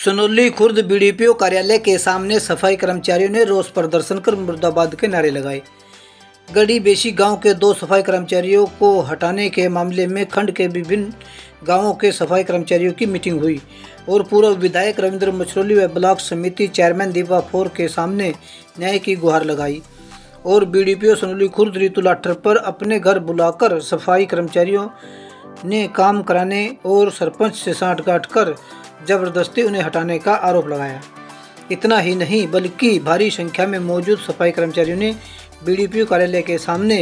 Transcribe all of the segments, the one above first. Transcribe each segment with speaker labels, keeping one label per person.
Speaker 1: Sunauli Khurd BDPO कार्यालय के सामने सफाई कर्मचारियों ने रोष प्रदर्शन कर मुर्दाबाद के नारे लगाए। गड़ी बेशी गांव के 2 सफाई कर्मचारियों को हटाने के मामले में खंड के विभिन्न गांवों के सफाई कर्मचारियों की मीटिंग हुई और पूर्व विधायक रविंद्र मछरोली व ब्लॉक समिति चेयरमैन दीपा फोर के सामने न्याय की गुहार लगाई और बीडीपीओ सुनौली खुर्द ऋतु लाठर पर अपने घर बुलाकर सफाई कर्मचारियों ने काम कराने और सरपंच से सांठ-गांठ कर जबरदस्ती उन्हें हटाने का आरोप लगाया। इतना ही नहीं बल्कि भारी संख्या में मौजूद सफाई कर्मचारियों ने बीडीपीओ कार्यालय के सामने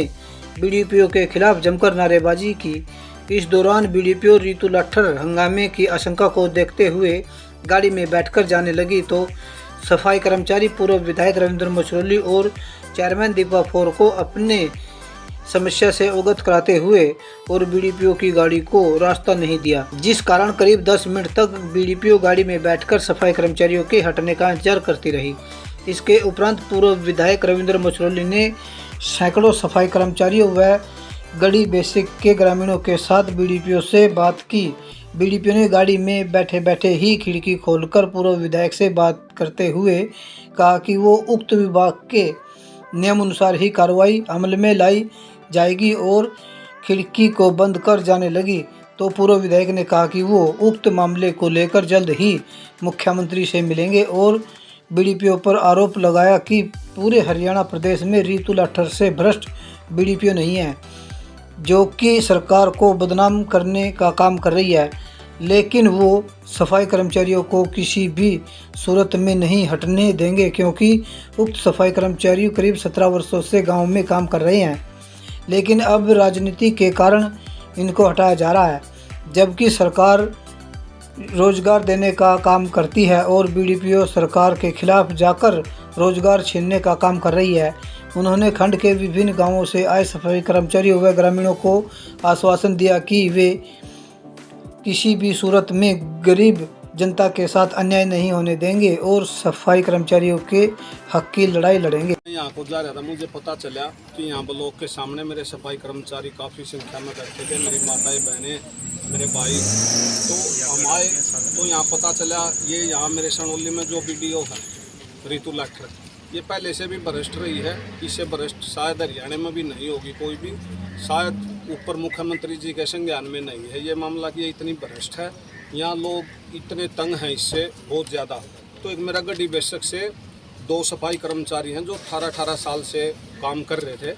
Speaker 1: बीडीपीओ के खिलाफ जमकर नारेबाजी की। इस दौरान बीडीपीओ ऋतु लाठर हंगामे की आशंका को देखते हुए गाड़ी में बैठकर जाने लगी तो सफाई कर्मचारी पूर्व विधायक रविंद्र मछरोली और चेयरमैन दीपा फोर को अपने समस्या से अवगत कराते हुए और बीडीपीओ की गाड़ी को रास्ता नहीं दिया, जिस कारण करीब 10 मिनट तक बीडीपीओ गाड़ी में बैठकर सफाई कर्मचारियों के हटने का इंतजार करती रही। इसके उपरांत पूर्व विधायक रविंद्र मछरोली ने सैकड़ों सफाई कर्मचारियों व गड़ी बेसिक के ग्रामीणों के साथ बीडीपीओ से बात की। बीडीपीओ ने गाड़ी में बैठे बैठे ही खिड़की खोलकर पूर्व विधायक से बात करते हुए कहा कि वो उक्त विभाग के नियमानुसार ही कार्रवाई अमल में लाई जाएगी और खिड़की को बंद कर जाने लगी तो पूर्व विधायक ने कहा कि वो उक्त मामले को लेकर जल्द ही मुख्यमंत्री से मिलेंगे और बीडीपीओ पर आरोप लगाया कि पूरे हरियाणा प्रदेश में ऋतु लाठर से भ्रष्ट बीडीपीओ नहीं है, जो कि सरकार को बदनाम करने का काम कर रही है, लेकिन वो सफाई कर्मचारियों को किसी भी सूरत में नहीं हटने देंगे क्योंकि उक्त सफाई कर्मचारी करीब 17 वर्षों से गांव में काम कर रहे हैं, लेकिन अब राजनीति के कारण इनको हटाया जा रहा है, जबकि सरकार रोजगार देने का काम करती है और बीडीपीओ सरकार के खिलाफ जाकर रोजगार छीनने का काम कर रही है। उन्होंने खंड के विभिन्न गांवों से आए सफाई कर्मचारियों व ग्रामीणों को आश्वासन दिया कि वे किसी भी सूरत में गरीब जनता के साथ अन्याय नहीं होने देंगे और सफाई कर्मचारियों के हक की लड़ाई लड़ेंगे।
Speaker 2: यहाँ को जा रहा था, मुझे पता चला कि यहाँ ब्लॉक के सामने मेरे सफाई कर्मचारी काफ़ी संख्या में बैठे थे, मेरी माताएं बहनें मेरे भाई, तो हम आए तो यहाँ पता चला ये यहाँ मेरे सनौली में जो बीडीओ है ऋतु लाठर, ये पहले से भी भ्रष्ट रही है। इससे भ्रष्ट शायद हरियाणा में भी नहीं होगी कोई भी, शायद ऊपर मुख्यमंत्री जी के संज्ञान में नहीं है ये मामला कि ये इतनी भ्रष्ट है। यहाँ लोग इतने तंग हैं इससे बहुत ज़्यादा। तो एक मेरा गड्डी बेशक से 2 सफाई कर्मचारी हैं जो 18 साल से काम कर रहे थे,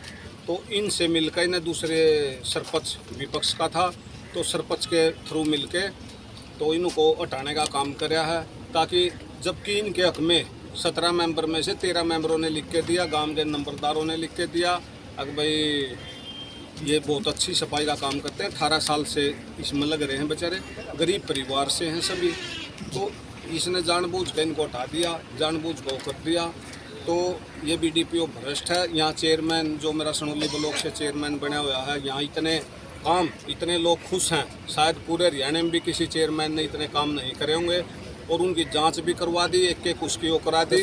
Speaker 2: तो इनसे मिलकर इन्हें दूसरे सरपंच विपक्ष का था तो सरपंच के थ्रू मिलके तो इनको हटाने का काम कराया है, ताकि जबकि इनके हक में 17 मेंबर में से 13 मेंबरों ने लिख के दिया, गांव के नंबरदारों ने लिख के दिया अगर भाई ये बहुत अच्छी सफाई का काम करते हैं, 18 साल से इसमें लग रहे हैं, बेचारे गरीब परिवार से हैं सभी। तो इसने जानबूझ कर इनको हटा दिया, जानबूझ को कर दिया। तो ये बीडीपीओ भ्रष्ट है। यहाँ चेयरमैन जो मेरा सनौली ब्लॉक से चेयरमैन बना हुआ है, यहाँ इतने लोग खुश हैं, शायद पूरे हरियाणा में भी किसी चेयरमैन ने इतने काम नहीं करे होंगे और उनकी जांच भी करवा दी, एक उसकी वो करा दी।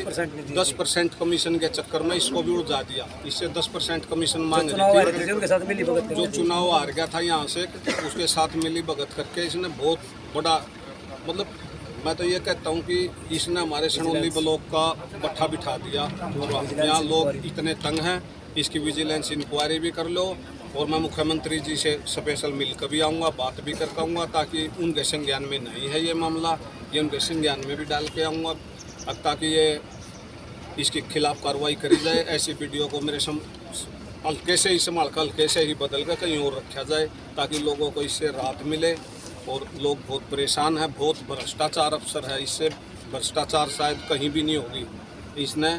Speaker 2: 10% कमीशन के चक्कर में इसको भी उड़ा दिया। इससे 10% कमीशन मांग रही थी। जो चुनाव हार गया था यहाँ से, उसके साथ मिली भगत करके इसने बहुत बड़ा, मतलब मैं तो ये कहता हूँ कि इसने हमारे सनौली ब्लॉक का पट्टा बिठा दिया। यहाँ लोग इतने तंग हैं, इसकी विजिलेंस इंक्वायरी भी कर लो और मैं मुख्यमंत्री जी से स्पेशल मिल कर भी आऊँगा, बात भी करके आऊँगा, ताकि उनके संज्ञान में नहीं है ये मामला, ये उनके संज्ञान में भी डाल के आऊँगा ताकि ये इसके खिलाफ कार्रवाई करी जाए। ऐसी वीडियो को मेरे हल्के से ही संभाल कर हल्के से ही बदल कर कहीं और रखा जाए ताकि लोगों को इससे राहत मिले। और लोग बहुत परेशान हैं, बहुत भ्रष्टाचार अफसर है, इससे भ्रष्टाचार शायद कहीं भी नहीं होगी। इसने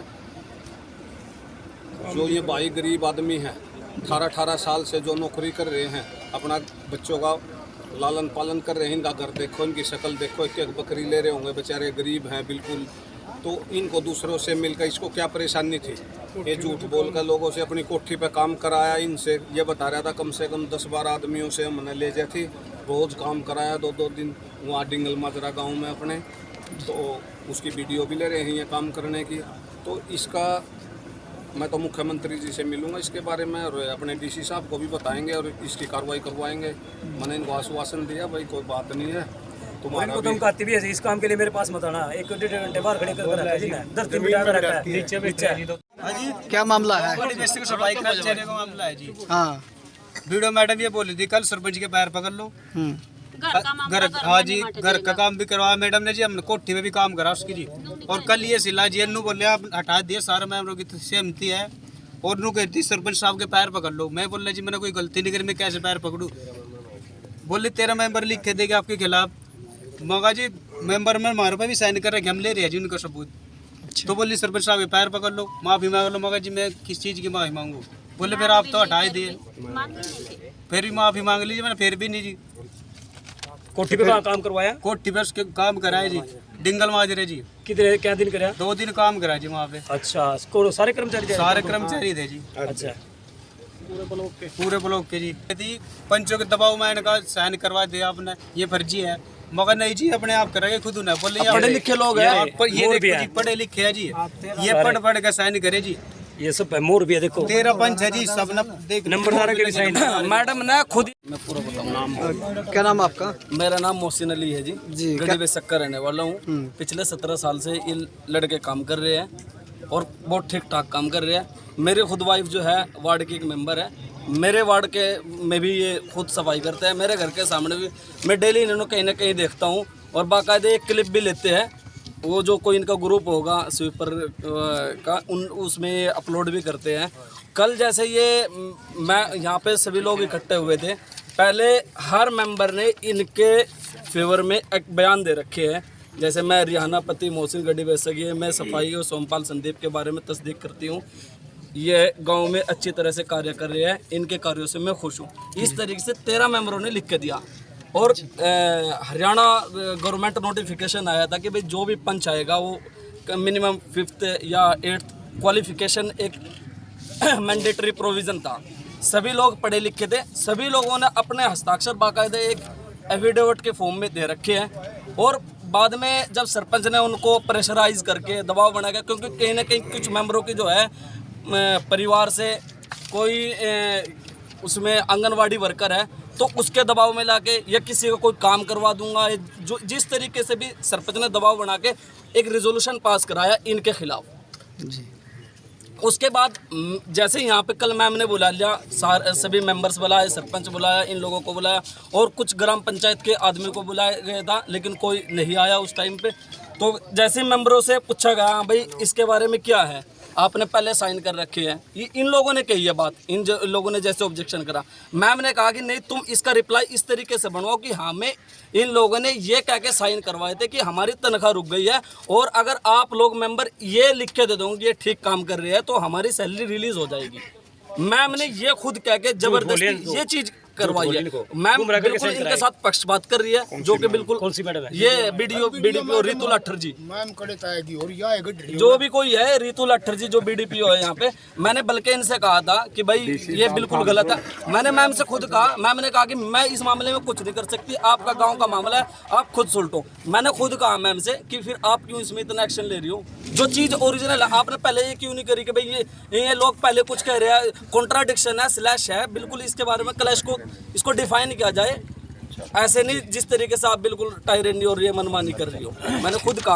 Speaker 2: जो ये भाई गरीब आदमी हैं 18 साल से जो नौकरी कर रहे हैं, अपना बच्चों का लालन पालन कर रहे हैं, इनका घर देखो, इनकी शक्ल देखो, एक बकरी ले रहे होंगे, बेचारे गरीब हैं बिल्कुल। तो इनको दूसरों से मिलकर इसको क्या परेशानी थी, ये झूठ बोलकर लोगों से अपनी कोठी पे काम कराया। इनसे ये बता रहा था कम से कम 10-12 आदमियों से हमने ले जाए थी, रोज़ काम कराया 2-2 दिन वहाँ डिंगल माजरा गाँव में अपने, तो उसकी वीडियो भी ले रहे हैं ये काम करने की। तो इसका मैं तो मुख्यमंत्री जी से मिलूंगा इसके बारे में और अपने डीसी साहब को भी बताएंगे और इसकी कार्रवाई करवाएंगे। मैंने इनको आश्वासन दिया भाई कोई बात नहीं है, तुम्हारा
Speaker 3: इनको तुम कहती भी है इस काम के लिए मेरे पास मत आना, 1-1.5 घंटे बाहर खड़े कर रखा है जी ने 10 दिन बिठा कर रखा है नीचे।
Speaker 1: क्या मामला है?
Speaker 4: सफाई कर्मचारी का मामला है जी।
Speaker 1: हाँ।
Speaker 4: वीडियो मैडम ये बोली थी कल सरपंच के पैर पकड़ लो। घर हाँ जी, घर का काम भी करवाया मैडम ने जी, हमने कोठी में भी काम करा उसकी जी। और कल ये सिला जी अन्नू बोले आप हटा दिए, सारे मेंबरों की सहमति है। और नू कहती सरपंच साहब के पैर पकड़ लो। मैं बोल रहा जी मैंने कोई गलती नहीं करी, मैं कैसे पैर पकड़ूं? बोले 13 मेंबर लिख के देगा आपके खिलाफ। मगा जी मेंबर में हमारे पे भी साइन कर रहे कि हम ले रहे हैं जी उनका सबूत। तो बोली सरपंच साहब के पैर पकड़ लो, माफी मांग लो। मगा जी मैं किस चीज़ की माफी मांगू? बोले फिर आप तो हटा ही दिए, फिर भी माफी मांग लीजिए। मैंने फिर भी नहीं जी।
Speaker 3: कोठी पे काम करवाया,
Speaker 4: कोठी पे उसके काम कराए जी, डिंगल माजरे जी।
Speaker 3: कितने क्या दिन कराया?
Speaker 4: 2 दिन काम करा जी वहाँ पे।
Speaker 3: अच्छा, सारे कर्मचारी
Speaker 4: सारे कर्मचारी थे जी,
Speaker 3: अच्छा
Speaker 4: पूरे ब्लॉक के जी। यदि पंचों के दबाव में इनका साइन करवा दिया आपने, ये फर्जी है। मगर नहीं जी, अपने आप करेंगे खुद उन्हें बोले
Speaker 3: पढ़े लिखे लोग हैं,
Speaker 4: ये देखो जी, पढ़े लिखे है जी, ये पढ़ के साइन करे जी।
Speaker 3: ये सब है, मोर भी है देखो,
Speaker 4: 13 पंच है जी, सब देख
Speaker 3: नंबरदार के भी साइन मैडम ने खुद।
Speaker 2: मैं पूरा बताऊँ नाम।
Speaker 1: क्या नाम आपका?
Speaker 5: मेरा नाम मोहसिन अली है जी,
Speaker 1: जी।
Speaker 5: गढ़ी बेशक्कर रहने वाला हूँ। पिछले 17 साल से ये लड़के काम कर रहे हैं और बहुत ठीक ठाक काम कर रहे हैं। मेरे खुद वाइफ जो है वार्ड की एक मेंबर है, मेरे वार्ड के में भी ये खुद सफाई करते हैं। मेरे घर के सामने भी मैं डेली इन्होंने कहीं ना कहीं देखता हूँ और बाकायदे एक क्लिप भी लेते हैं। वो जो कोई इनका ग्रुप होगा स्वीपर का उसमें अपलोड भी करते हैं। कल जैसे ये मैं यहाँ पे सभी लोग इकट्ठे हुए थे, पहले हर मेंबर ने इनके फेवर में एक बयान दे रखे हैं। जैसे मैं रिहाना पति मोहसिन गढ़ी बेसगी, मैं सफाई और सोमपाल संदीप के बारे में तस्दीक करती हूँ। ये गांव में अच्छी तरह से कार्य कर रहे हैं, इनके कार्यों से मैं खुश हूँ। इस तरीके से 13 मेंबरों ने लिख के दिया। और हरियाणा गवर्नमेंट नोटिफिकेशन आया था कि भाई जो भी पंच आएगा वो मिनिमम 5th या 8th क्वालिफिकेशन एक मैंडेटरी प्रोविज़न था। सभी लोग पढ़े लिखे थे, सभी लोगों ने अपने हस्ताक्षर बाकायदे एक एफिडेविट के फॉर्म में दे रखे हैं। और बाद में जब सरपंच ने उनको प्रेशराइज करके दबाव बना के, क्योंकि कहीं ना कहीं कुछ मेंबरों की जो है परिवार से कोई उसमें आंगनवाड़ी वर्कर है, तो उसके दबाव में लाके या किसी का कोई काम करवा दूंगा, जो जिस तरीके से भी सरपंच ने दबाव बना के एक रिजोल्यूशन पास कराया इनके खिलाफ जी। उसके बाद जैसे यहाँ पे कल मैम ने बुला लिया, सभी मेंबर्स बुलाए, सरपंच बुलाया, इन लोगों को बुलाया और कुछ ग्राम पंचायत के आदमी को बुलाया गया था, लेकिन कोई नहीं आया उस टाइम पे। तो जैसे मेंबरों से पूछा गया भाई इसके बारे में क्या है, आपने पहले साइन कर रखे हैं, इन लोगों ने कही है बात, लोगों ने जैसे ऑब्जेक्शन करा। मैम ने कहा कि नहीं तुम इसका रिप्लाई इस तरीके से बनवाओ कि हमें इन लोगों ने ये कह के साइन करवाए थे कि हमारी तनख्वाह रुक गई है और अगर आप लोग मेंबर ये लिख के दे दोगे ये ठीक काम कर रहे हैं तो हमारी सैलरी रिलीज हो जाएगी। मैम ने ये खुद कह के जबरदस्ती ये चीज करवाई है। मैम बिल्कुल इनके साथ पक्षपात कर रही है, जो कि बिल्कुल
Speaker 3: कौन सी मैडम है?
Speaker 5: ये बीडीपीओ रितु लाठर जी,
Speaker 6: मैम कड़े आएगी और या
Speaker 5: जो भी कोई है रितु लाठर जी जो बीडीपीओ है यहाँ पे। मैंने बल्कि इनसे कहा था कि भाई ये बिल्कुल गलत है। मैंने मैम से खुद कहा, मैम ने कहा कि मैं इस मामले में कुछ नहीं कर सकती, आपका गाँव का मामला है, आप खुद सुलटो। मैंने खुद कहा मैम से कि फिर आप क्यों इसमें इतना एक्शन ले रही हो, जो चीज़ ओरिजिनल है आपने पहले ये क्यों नहीं करी कि भाई ये लोग पहले कुछ कह रहे हैं, कॉन्ट्राडिक्शन है, स्लैश है, बिल्कुल इसके बारे में क्लैश को इसको डिफाइन किया जाए। ऐसे नहीं जिस तरीके से आप बिल्कुल टायरेंडी और ये मनमानी कर रही हो। मैंने खुद कहा